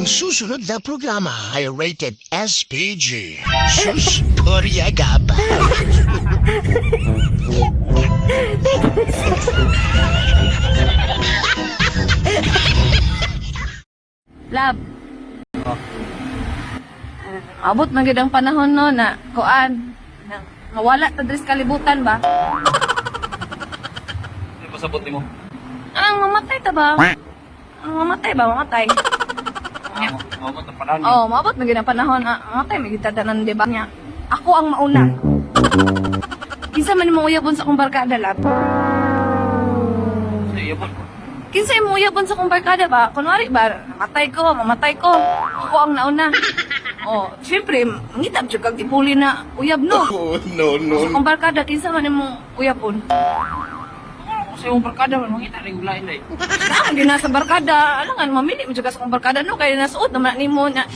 Ang susunod na programa ay rated SPG. Sus, Puriagaba. Lab. Abot man gid ang panahon no na kuan na mawala ta diri sa kalibutan ba? Ano pasabot nimo? Ang mamatay ta ba? Ang mamatay ba? Mamatay. Mabot ang panahon. Oh, maabot man gid ang panahon. Mamatay man gid tanan di ba niya? Ako ang mauna. Kinsa man mo uyabon sa akong barkada, Lab? Sa iyo po. Kinsa mo uyabon sa akong barkada ba? Kunwari ba, mamatay ko. Ako ang nauna. Oh, syempre, mangitab jud kag tipuli na uyab no. Oh, no, Sa akong barkada, kinsa man mo uyabon? Sa iyong barkada man mangita ring ulain dai. Saan din nasa barkada? Alangan, mamili mo dyan ka sa akong barkada no? Kaya nasuot naman ni mo na.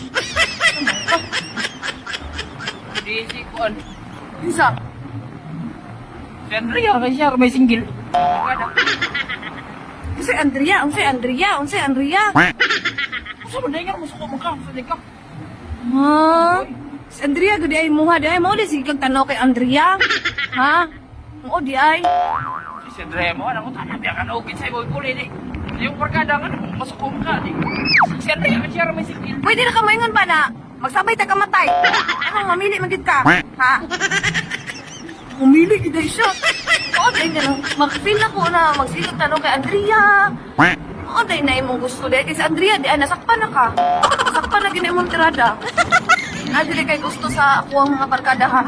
Di si kuan. Kinsa? Si Andrea kay siya may single. Barkada. Unsay Andrea? Sa man dai nga mo suko mo ka sa ka. Ha? Si Andrea, gudi ay muha di ay. Mao di sige kag tanaw kay Andrea. Ha? Oo di ay. Si Andrea mo ana ko tanap ya kan okay sa boy puli di. Yung barkada nga masuko mo ka di. Si Andrea kay siya may single. Pwede na ka maingon ba na magsabay ta kamatay? Anong mamili magid ka? Ha? Umili gid ay siya. Oo di na lang. Mag-feel ako na magsilot tanong kay Andrea. Oo di na imong gusto di. Kasi Andrea di ay nasakpan na ka. Nasakpan na gina imong tirada. Adili kay gusto sa ako ang mga barkada ha.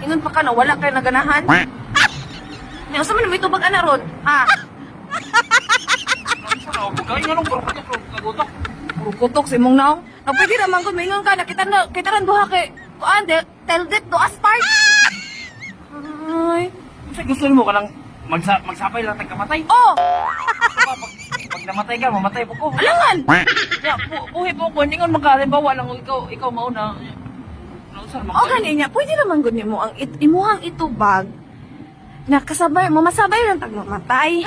Ingon pa ka na wala kay naganahan. Nya usa man mo itubag ana rod? Ha? Sa bugay nga nung barkada ko kagotok. Puro kutok sa imong naong. Na pwede naman kung maingon ka na kita ran duha kay kuan de tell that to aspart. Ay. Sa gusto mo ka lang magsapay lang tagkamatay. Oh, Pag namatay ka, mamatay po ko. alangan. Ya, buhay po ko. Ningon magkalimbawa lang ikaw mauna. Nausar mo. O gani niya, pwede naman gud nimo ang imuhang itubag na kasabay mo masabay lang tag mamatay.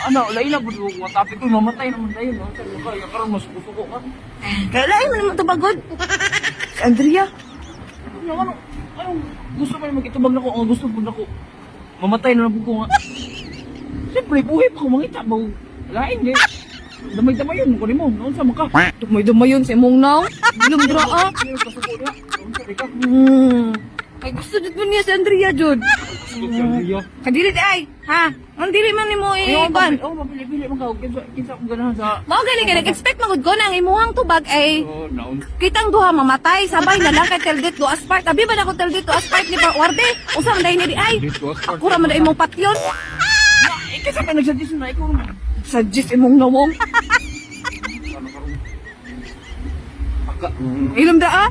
Ano, lain na budo mo. Topic ko, mamatay naman tayo. No? Sabi ko, kaya karoon mas gusto ko ka. Kaya lain man mo tubagod. Si Andrea, Ano, gusto mo naman itubag na ko. Ang gusto mo na ko. Mamatay na ko nga. Siyempre, buhay pa ko. Mangita ba? Lain, eh. Damay-damay yun. Kunin mo. Noon sa maka. dumay-dumay yun sa imong naong. Bilom dra ah. Sino kasuko niya? Noon sa ka. Ay gusto jud mo niya si Andrea jud. Gusto ko niya. Kadili di ay, ha? Ang dili man nimo iban. Oo, mapili-pili mo ka. Kinsa akong ganahan sa... Mao gani ka expect magud ko na ang imuhang tubag ay Oo, naon. kitang duha mamatay sabay na lang kay tell dit do aspart. Abi ba na ko tell dit do aspart ni Warde? Usa man dai ni di ay. Ako ra man dai imong patyon. Kasi pa nagsuggest na ikaw naman. Suggest imong nawong. Ano karoon? Pagka... Ilom da ah.